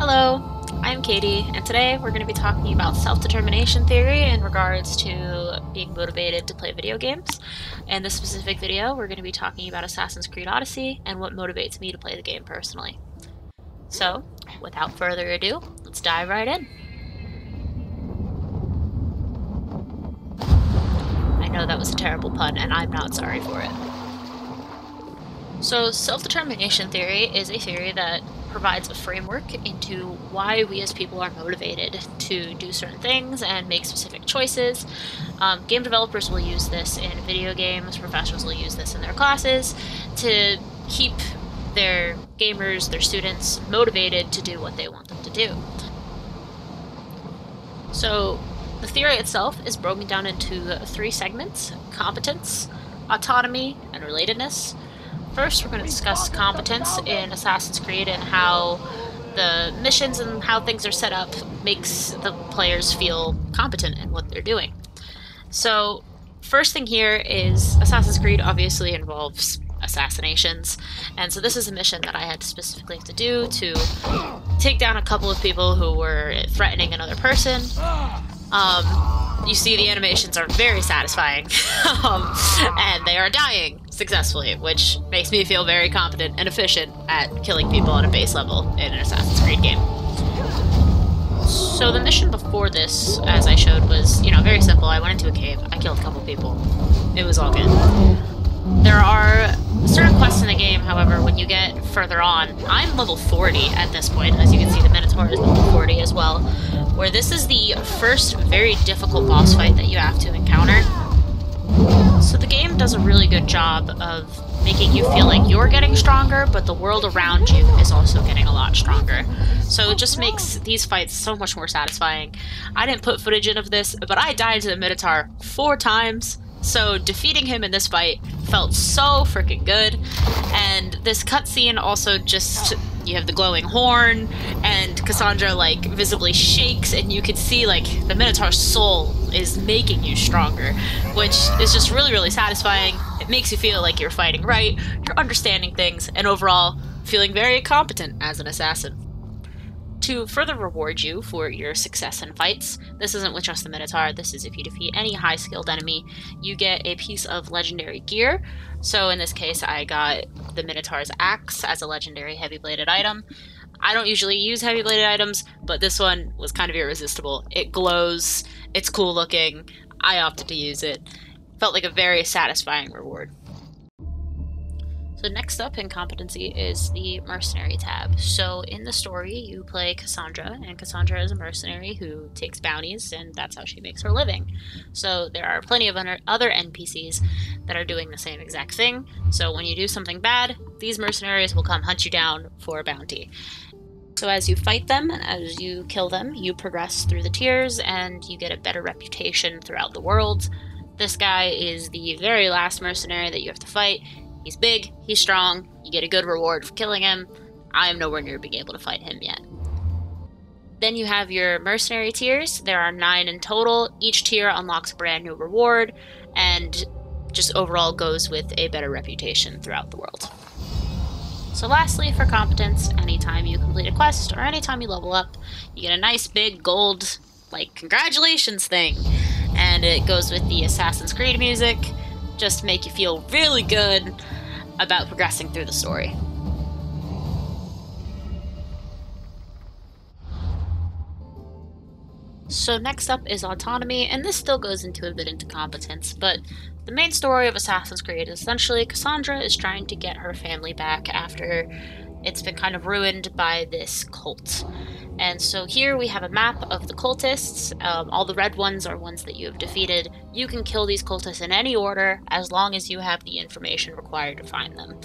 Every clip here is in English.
Hello, I'm Katie, and today we're going to be talking about self-determination theory in regards to being motivated to play video games. In this specific video, we're going to be talking about Assassin's Creed Odyssey and what motivates me to play the game personally. So, without further ado, let's dive right in. I know that was a terrible pun, and I'm not sorry for it. So, self-determination theory is a theory that provides a framework into why we as people are motivated to do certain things and make specific choices. Game developers will use this in video games, professionals will use this in their classes to keep their gamers, their students, motivated to do what they want them to do. So the theory itself is broken down into three segments: competence, autonomy, and relatedness. First, we're going to discuss competence in Assassin's Creed and how the missions and how things are set up makes the players feel competent in what they're doing. So, first thing here is Assassin's Creed obviously involves assassinations, and so this is a mission that I had to specifically have to do to take down a couple of people who were threatening another person. You see the animations are very satisfying, and they are dying successfully, which makes me feel very competent and efficient at killing people on a base level in an Assassin's Creed game. So the mission before this, as I showed, was, very simple. I went into a cave, I killed a couple people. It was all good. There are certain quests in the game, however, when you get further on. I'm level 40 at this point. As you can see, the Minotaur is level 40 as well, where this is the first very difficult boss fight that you have to encounter. So the game does a really good job of making you feel like you're getting stronger, but the world around you is also getting a lot stronger. So it just makes these fights so much more satisfying. I didn't put footage in of this, but I died to the Minotaur 4 times. So defeating him in this fight felt so freaking good, and this cutscene also just, you have the glowing horn, and Cassandra visibly shakes, and you can see the Minotaur's soul is making you stronger, which is just really, really satisfying. It makes you feel like you're fighting right, you're understanding things, and overall feeling very competent as an assassin. To further reward you for your success in fights, this isn't with just the Minotaur, this is if you defeat any high-skilled enemy, you get a piece of legendary gear. So in this case, I got the Minotaur's axe as a legendary heavy-bladed item. I don't usually use heavy-bladed items, but this one was kind of irresistible. It glows, it's cool looking, I opted to use it. Felt like a very satisfying reward. So next up in competency is the mercenary tab. So in the story, you play Cassandra, and Cassandra is a mercenary who takes bounties, and that's how she makes her living. So there are plenty of other NPCs that are doing the same exact thing. So when you do something bad, these mercenaries will come hunt you down for a bounty. So as you fight them, and as you kill them, you progress through the tiers, and you get a better reputation throughout the world. This guy is the very last mercenary that you have to fight. He's big, he's strong, you get a good reward for killing him. I am nowhere near being able to fight him yet. Then you have your mercenary tiers. There are 9 in total. Each tier unlocks a brand new reward, and just overall goes with a better reputation throughout the world. So lastly, for competence, anytime you complete a quest, or anytime you level up, you get a nice big gold, congratulations thing. And it goes with the Assassin's Creed music, just to make you feel really good about progressing through the story. So next up is autonomy, and this still goes into a bit into competence, but the main story of Assassin's Creed is essentially Cassandra is trying to get her family back after it's been kind of ruined by this cult. And so here we have a map of the cultists. All the red ones are ones that you have defeated. You can kill these cultists in any order as long as you have the information required to find them.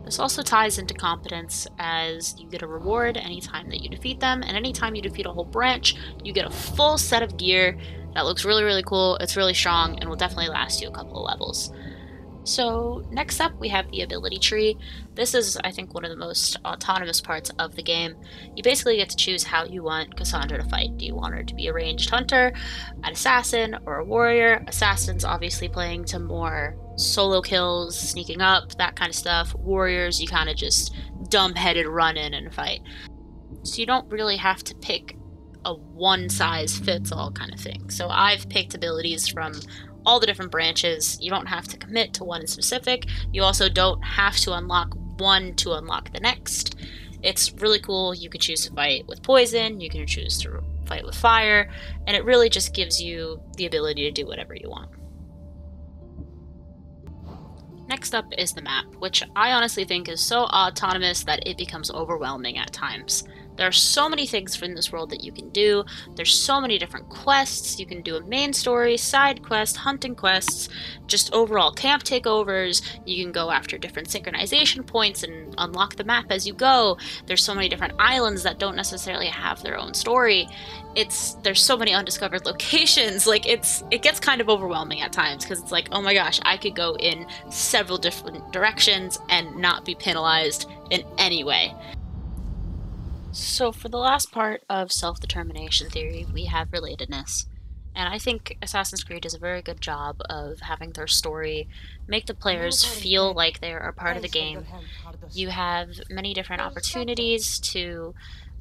This also ties into competence, as you get a reward anytime that you defeat them, and anytime you defeat a whole branch, you get a full set of gear that looks really, really cool, it's really strong, and will definitely last you a couple of levels. So next up we have the ability tree. This is, I think, one of the most autonomous parts of the game. You basically get to choose how you want Cassandra to fight. Do you want her to be a ranged hunter, an assassin, or a warrior? Assassins obviously playing to more solo kills, sneaking up, that kind of stuff. Warriors, you kind of just dumb-headed run in and fight. So you don't really have to pick a one-size-fits-all kind of thing. So I've picked abilities from all the different branches. You don't have to commit to one specific. You also don't have to unlock one to unlock the next. It's really cool. You can choose to fight with poison, you can choose to fight with fire, and it really just gives you the ability to do whatever you want. Next up is the map, which I honestly think is so autonomous that it becomes overwhelming at times. There are so many things from this world that you can do. There's so many different quests. You can do a main story, side quest, hunting quests, just overall camp takeovers. You can go after different synchronization points and unlock the map as you go. There's so many different islands that don't necessarily have their own story. There's so many undiscovered locations. Like it gets kind of overwhelming at times because it's like, oh my gosh, I could go in several different directions and not be penalized in any way. So for the last part of self-determination theory, we have relatedness. And I think Assassin's Creed does a very good job of having their story make the players feel like they are a part of the game. You have many different opportunities to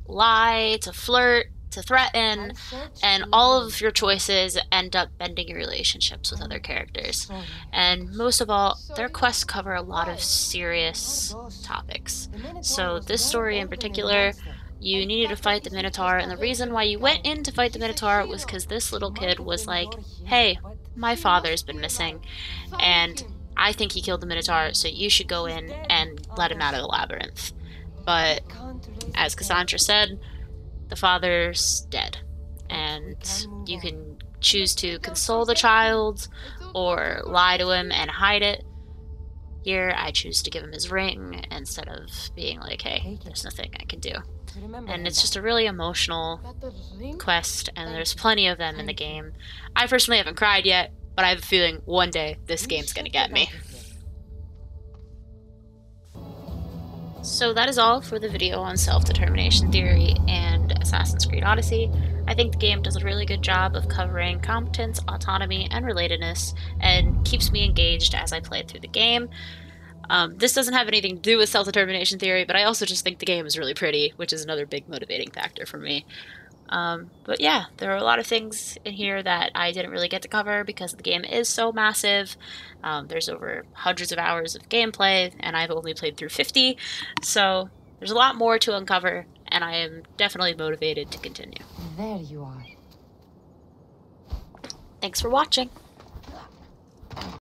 lie, to flirt, to threaten, and all of your choices end up bending your relationships with other characters. And most of all, their quests cover a lot of serious topics. So this story in particular, you needed to fight the Minotaur, and the reason why you went in to fight the Minotaur was because this little kid was like, hey, my father's been missing, and I think he killed the Minotaur, so you should go in and let him out of the labyrinth. But, as Cassandra said, the father's dead, and you can choose to console the child or lie to him and hide it. Here, I choose to give him his ring instead of being like, hey, there's nothing I can do. And it's just a really emotional quest, and there's plenty of them in the game. I personally haven't cried yet, but I have a feeling one day this game's gonna get me. So that is all for the video on self-determination theory and Assassin's Creed Odyssey. I think the game does a really good job of covering competence, autonomy, and relatedness, and keeps me engaged as I play through the game. This doesn't have anything to do with self-determination theory, but I also just think the game is really pretty, which is another big motivating factor for me. But yeah, there are a lot of things in here that I didn't really get to cover because the game is so massive. There's over hundreds of hours of gameplay, and I've only played through 50, so there's a lot more to uncover, and I am definitely motivated to continue. There you are. Thanks for watching!